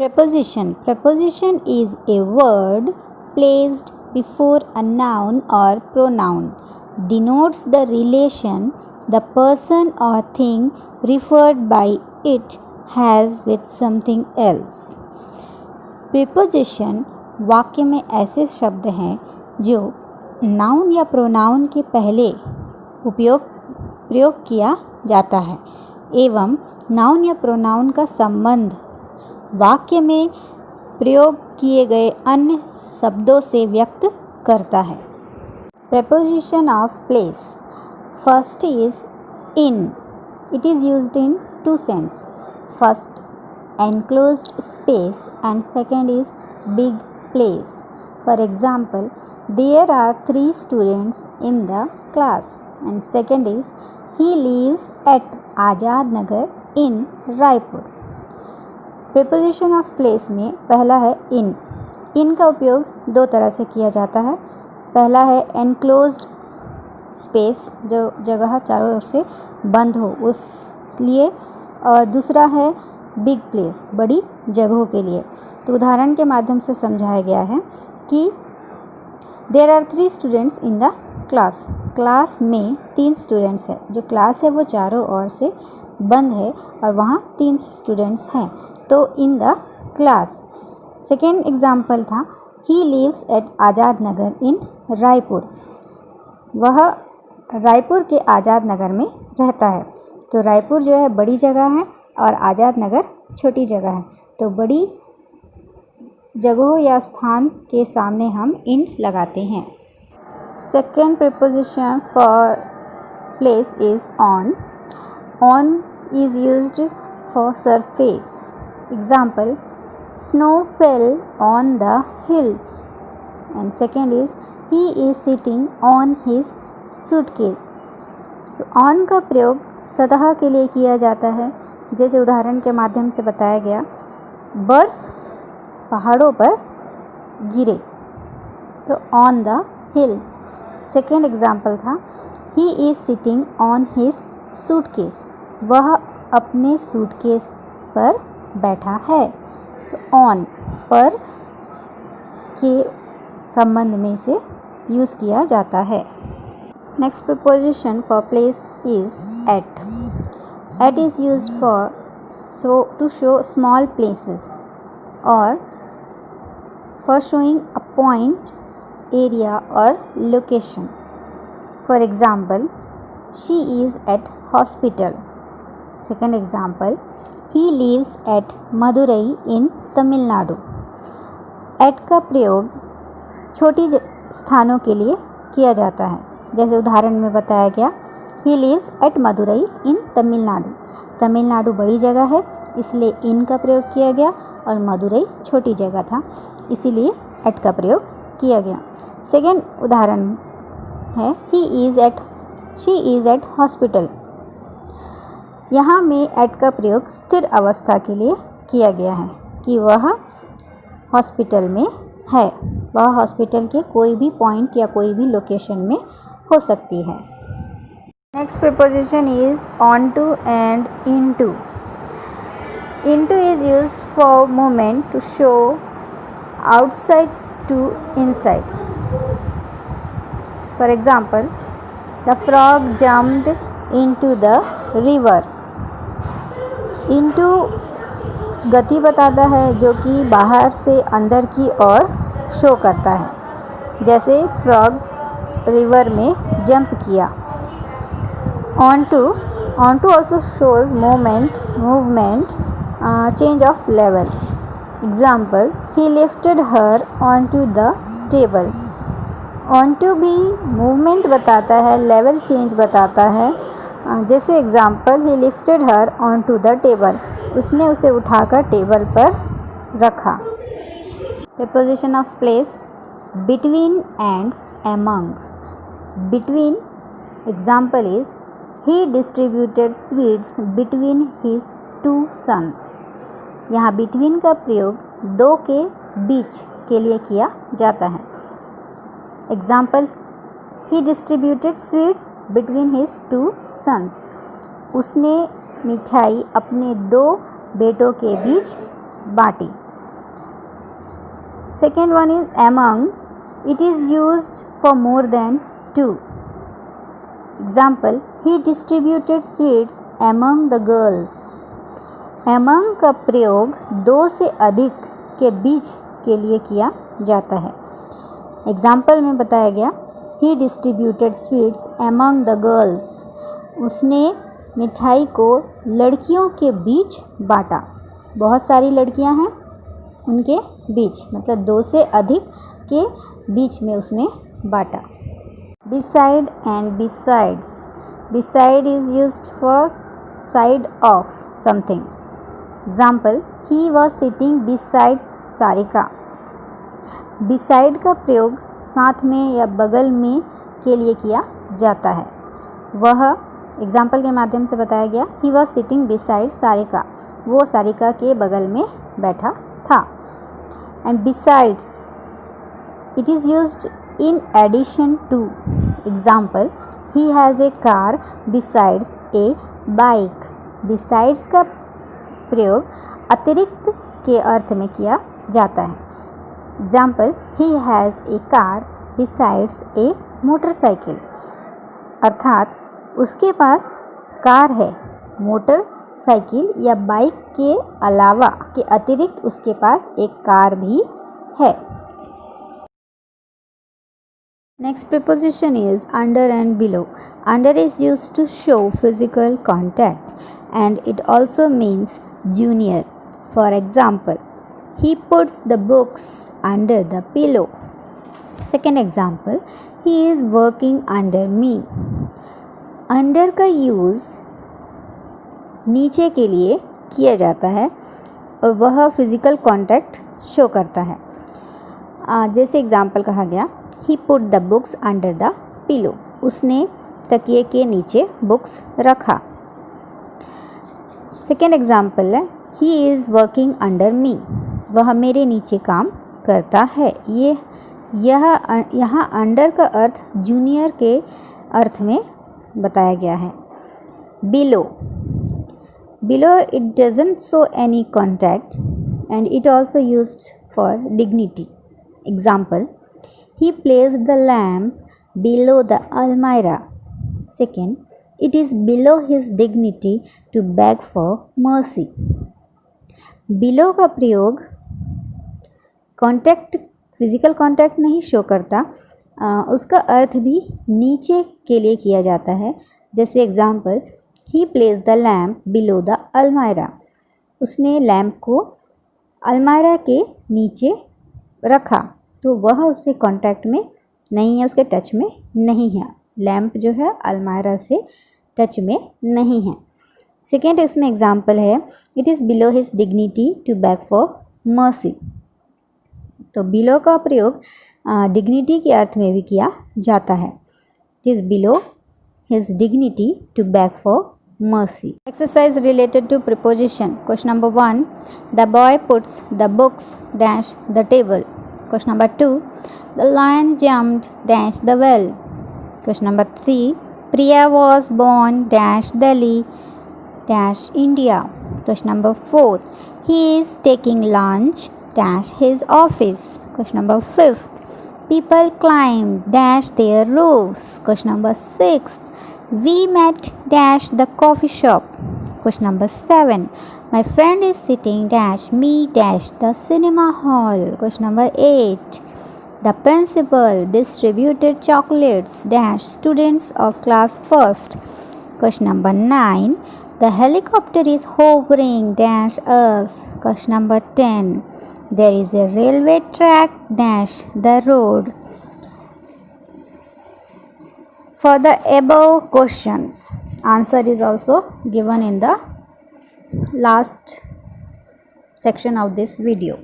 Preposition is a word placed before a noun or pronoun. Denotes the relation the person or thing referred by it has with something else. Preposition वाक्य में ऐसे शब्द हैं जो noun या pronoun के पहले प्रयोग किया जाता है एवं नाउन या प्रोनाउन का संबंध वाक्य में प्रयोग किए गए अन्य शब्दों से व्यक्त करता है. Preposition of place. First is in. It is used in two sense. First, enclosed space, and second is big place. For example, there are 3 students in the class, and second is he lives at Azad Nagar in Raipur. Preposition of place में पहला है in. in का उपयोग दो तरह से किया जाता है. पहला है enclosed space, जो जगह चारों ओर से बंद हो उस लिए, और दूसरा है big place, बड़ी जगहों के लिए. तो उदाहरण के माध्यम से समझाया गया है कि there are 3 students in the class. Class में 3 स्टूडेंट्स हैं. जो क्लास है वो चारों ओर से बंद है और वहाँ 3 स्टूडेंट्स हैं. तो in the class. Second example था he lives at Azad Nagar इन रायपुर. वह रायपुर के आज़ाद नगर में रहता है. तो रायपुर जो है बड़ी जगह है और आज़ाद नगर छोटी जगह है. तो बड़ी जगहों या स्थान के सामने हम इन लगाते हैं. Second preposition for place is on. On is used for surface. Example, snow fell on the hills. And second is he is sitting on his suitcase. तो on का प्रयोग सतह के लिए किया जाता है. जैसे उदाहरण के माध्यम से बताया गया, बर्फ़ पहाड़ों पर गिरे तो on the hills. Second example था he is sitting on his suitcase. वह अपने सूटकेस पर बैठा है. तो ऑन पर के संबंध में से यूज़ किया जाता है. Next preposition for place is at. At is used for to show small places और for showing a point, area और location. For example, she is at hospital. Second example, he lives at Madurai in Tamil Nadu. At का प्रयोग छोटी स्थानों के लिए किया जाता है. जैसे उदाहरण में बताया गया, he lives at Madurai in Tamil Nadu. Tamil Nadu बड़ी जगह है इसलिए in का प्रयोग किया गया और मदुरई छोटी जगह था इसीलिए at का प्रयोग किया गया. सेकेंड उदाहरण है she is at hospital. यहाँ में एट का प्रयोग स्थिर अवस्था के लिए किया गया है कि वह हॉस्पिटल में है. वह हॉस्पिटल के कोई भी पॉइंट या कोई भी लोकेशन में हो सकती है. Next preposition is onto and into. Into is used for movement to show outside to inside. For example, the frog jumped into the river. Into गति बताता है जो कि बाहर से अंदर की ओर शो करता है. जैसे फ्रॉग रिवर में जंप किया. Onto also shows movement change of level. Example, he lifted her onto the table. Onto भी मूवमेंट बताता है, लेवल चेंज बताता है. जैसे example, he lifted her onto the table. उसने उसे उठाकर टेबल पर रखा. Preposition of place, between and among. Between example is he distributed sweets between his 2 sons. यहाँ बिटवीन का प्रयोग दो के बीच के लिए किया जाता है. Example, he distributed sweets between his 2 sons. उसने मिठाई अपने 2 बेटों के बीच बांटी. Second one is among. It is used for more than two. Example, he distributed sweets among the girls. among का प्रयोग दो से अधिक के बीच के लिए किया जाता है. एग्जाम्पल में बताया गया he distributed sweets among the girls. उसने मिठाई को लड़कियों के बीच बांटा. बहुत सारी लड़कियां हैं, उनके बीच, मतलब दो से अधिक के बीच में उसने बांटा. Beside and besides. Beside is used for side of something. Example, he was sitting besides Sarika. Beside का प्रयोग साथ में या बगल में के लिए किया जाता है. वह एग्जाम्पल के माध्यम से बताया गया he was sitting beside Sarika. वो सारिका के बगल में बैठा था. And besides, it is used in addition to. Example, he has a car besides a bike. Besides का प्रयोग अतिरिक्त के अर्थ में किया जाता है. Example, he has a car besides a motorcycle. अर्थात उसके पास कार है, मोटरसाइकिल या बाइक के अलावा के अतिरिक्त उसके पास एक कार भी है. Next preposition is under and below. Under is used to show physical contact and it also means junior. For example, he puts the books under the pillow. Second example, he is working under me. Under का use नीचे के लिए किया जाता है और वह physical contact show करता है. जैसे एग्जाम्पल कहा गया he put the books under the pillow. उसने तकिए के नीचे बुक्स रखा. सेकेंड एग्जाम्पल है he is working under me. वह मेरे नीचे काम करता है. यहाँ अंडर का अर्थ जूनियर के अर्थ में बताया गया है. Below. Below it doesn't show any contact and it also used for dignity. Example, he placed the lamp below the almirah. Second, it is below his dignity to beg for mercy. below का प्रयोग contact, physical contact नहीं show करता, उसका अर्थ भी नीचे के लिए किया जाता है. जैसे example, he placed the lamp below the almirah. उसने लैम्प को अलमायरा के नीचे रखा, तो वह उससे कांटेक्ट में नहीं है, उसके टच में नहीं है. लैम्प जो है अलमायरा से टच में नहीं है. सेकेंड इसमें एग्जाम्पल है it is below his dignity to beg for mercy. तो बिलो का प्रयोग डिग्निटी के अर्थ में भी किया जाता है. It is below his dignity to beg for mercy. Exercise related to preposition. Question number 1, the boy puts the books dash the table. Question number 2, the lion jumped dash the well. Question number 3, Priya was born dash Delhi dash India. Question number 4, he is taking lunch dash his office. Question number 5, people climb dash their roofs. Question number 6, we met dash the coffee shop. Question number 7, my friend is sitting dash me dash the cinema hall. Question number 8, the principal distributed chocolates dash students of class first. Question number 9, the helicopter is hovering dash us. Question number 10, there is a railway track dash the road. For the above questions, answer is also given in the last section of this video.